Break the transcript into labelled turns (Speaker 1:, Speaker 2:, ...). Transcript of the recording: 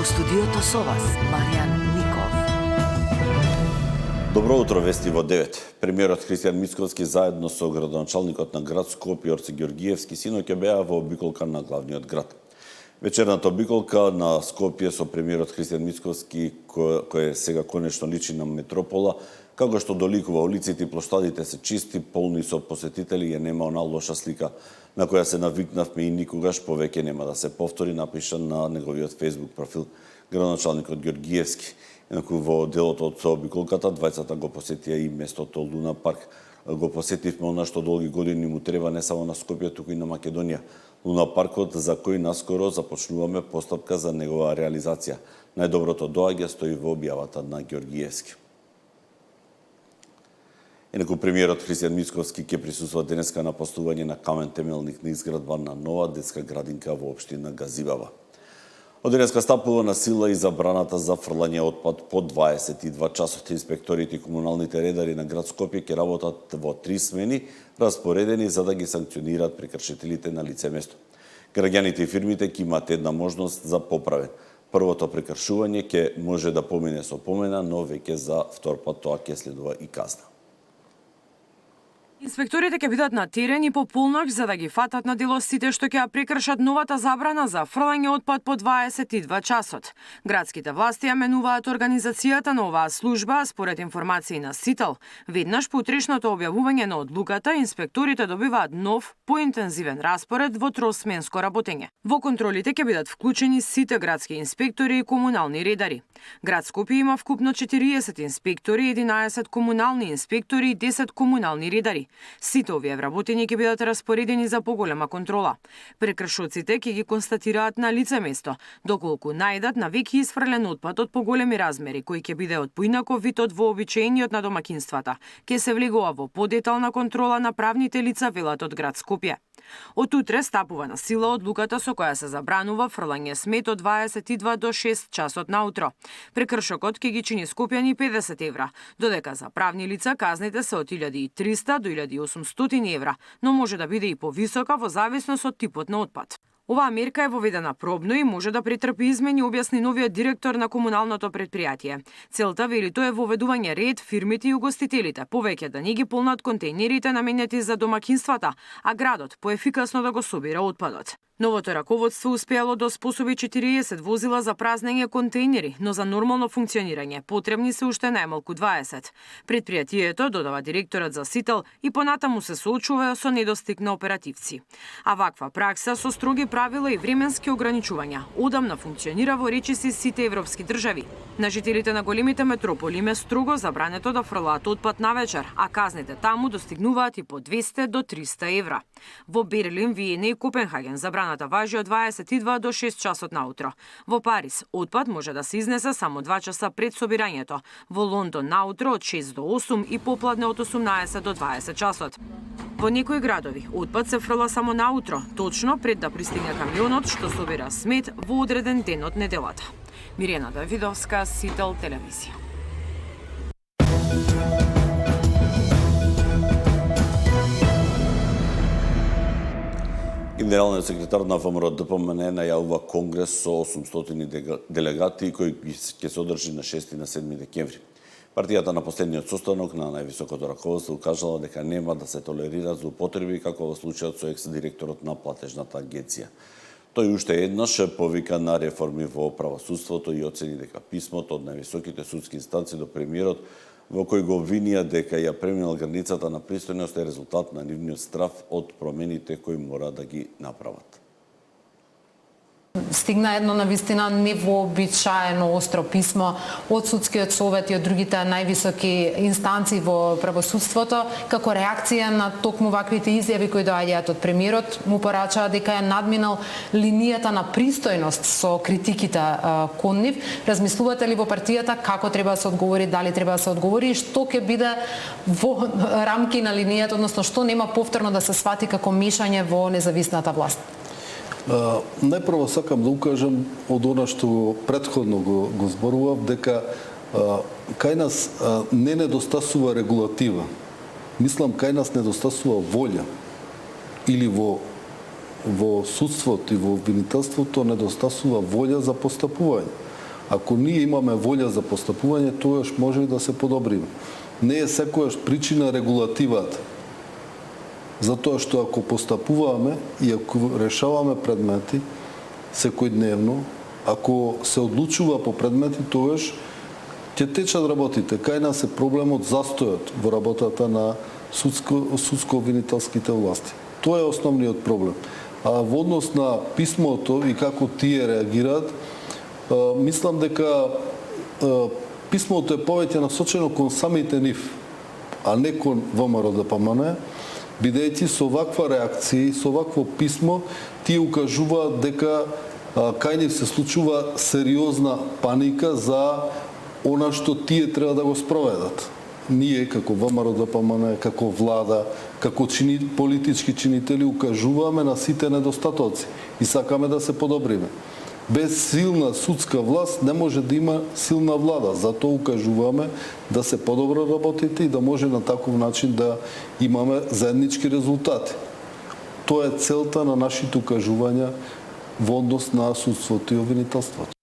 Speaker 1: студиото со вас, Маријан Ников.
Speaker 2: Добро утро, вести во 9. Премиерот Христијан Мицковски заедно со градоначалникот на град Скопје Орце Ѓоргиевски синоќа беа во обиколка на главниот град. Вечерната обиколка на Скопје со премиерот Христијан Мицковски, кој сега конечно личи на метропола, како што доликува улиците и плоштадите се чисти, полни со посетители, ја нема она лоша слика на која се навикнавме и никогаш повеќе нема да се повтори, напиша на неговиот Facebook профил градоначалникот Ѓоргиевски. Инаку во делот од обиколката двајцата го посетија и местото Луна парк. Го посетивме она што долги години му треба не само на Скопје, туку и на Македонија. Луна паркот за кој наскоро започнуваме постапка за негова реализација. Најдоброто доаѓа стои во објавата на Ѓоргиевски. Инаку премиерот Христијан Мицковски ќе присуствува денеска на постување на камен темелник на изградба на нова детска градинка во општина Газибава. Од денеска стапува на сила и забраната за фрлање отпад по 22 часот. Инспекторите и комуналните редари на град Скопје ќе работат во 3 смени, распоредени за да ги санкционираат прекршителите на лице место. Граѓаните и фирмите ќе имаат една можност за поправен. Првото прекршување ќе може да помине со помена, но веќе за втор пат тоа ќе следува и казна.
Speaker 3: Инспекторите ќе бидат на терен и по полноќ за да ги фатат на дело сите што ќе ја прекршат новата забрана за фрлање отпад по 22 часот. Градските власти ја менуваат организацијата на оваа служба, според информации на Сител. Веднаш по утрешното објавување на одлуката, инспекторите добиваат нов, поинтензивен распоред во тросменско работење. Во контролите ќе бидат вклучени сите градски инспектори и комунални редари. Град Скопје има вкупно 40 инспектори, 11 комунални инспектори и 10 комунални редари. Сите овие вработени ќе бидат распоредени за поголема контрола. Прекршоците ќе ги констатираат на лице место, доколку најдат на веќе исфрлен отпад од поголеми размери, кој ќе биде од поинаков вид од вообичаениот на домакинствата. Ќе се влегува во подетална контрола на правните лица, велат од град Скопје. Од утре стапува на сила одлуката со која се забранува фрлање смет од 22 до 6 часот наутро. Прекршокот ќе ги чини скопјани 50 евра, додека за правни лица казните се од 1300 до 1800 евра, но може да биде и повисока во зависност од типот на отпад. Оваа мерка е воведена пробно и може да претрпи измени, објасни новиот директор на комуналното предпријатие. Целта, вели тој, е воведување ред фирмите и угостителите, повеќе да не ги полнат контејнерите наменети за домакинствата, а градот поефикасно да го собира отпадот. Новото раководство успеало да способи 40 возила за празнење контејнери, но за нормално функционирање потребни се уште најмалку 20. Предпријатието, додава директорот за Сител, и понатаму се соочува со недостиг на оперативци. А ваква пракса со строги правила и временски ограничувања одамна функционира во речиси сите европски држави. На жителите на големите метрополи им е строго забрането да фрлаат отпад навечер, а казните таму достигнуваат и по 200 до 300 евра. Во Берлин, Виена и Копенхаген забраната важи од 22 до 6 часот наутро. Во Париз отпад може да се изнесе само 2 часа пред собирањето. Во Лондон наутро од 6 до 8 и попладне од 18 до 20 часот. Во некои градови отпад се фрла само наутро, точно пред да пристигне камионот што собира смет во одреден ден од неделата. Мирена Давидовска, Сител телевизија.
Speaker 2: Генералниот секретар на ВМРО ДПМН најавува конгрес со 800 делегати кој ќе се одржи на 6 и на 7 декември. Партијата на последниот состанок на највисокото раководство укажала дека нема да се толерираат злоупотреби како во случајот со екс-директорот на платежната агенција. Тој уште еднаш повика на реформи во правосудството и оцени дека писмото од највисоките судски инстанции до премиерот во кој го обвинија дека ја преминал границата на пристојност е резултат на нивниот страв од промените кои мора да ги направат.
Speaker 4: Стигна едно навистина невообичаено остро писмо од Судскиот совет и од другите највисоки инстанции во правосудството како реакција на токму ваквите изјави кои доаѓаат од премиерот. Му порачаа дека е надминал линијата на пристојност со критиките кон нив. Размислувате ли во партијата како треба да се одговори, дали треба да се одговори и што ќе биде во рамки на линијата, односно што нема повторно да се свати како мешање во независната власт?
Speaker 5: Најпрво сакам да укажам од она што претходно го зборував, дека кај нас не недостасува регулатива. Мислам, кај нас недостасува волја. Или во судството и во обвинителството недостасува волја за постапување. Ако ние имаме волја за постапување, тоаш може и да се подобриме. Не е секојаш причина регулативата. Затоа што ако постапуваме и ако решаваме предмети секојдневно, ако се одлучува по предмети, тоаш ќе течат работите. Кај нас е проблемот застојот во работата на судско-обвинителските власти. Тоа е основниот проблем. А во однос на писмото и како тие реагираат, мислам дека писмото е повеќе насочено кон самите нив, а не кон ВМРО-ДПМН, бидејќи со ваква реакција и со вакво писмо тие укажуваат дека кај нив се случува сериозна паника за она што тие треба да го спроведат. Ние, како ВМРО-ДПМН, како влада, како политички чинители, укажуваме на сите недостатоци и сакаме да се подобриме. Без силна судска власт не може да има силна влада. Затоа укажуваме да се подобро работите и да може на таков начин да имаме заеднички резултати. Тоа е целта на нашите укажувања во однос на судството и обвинителството.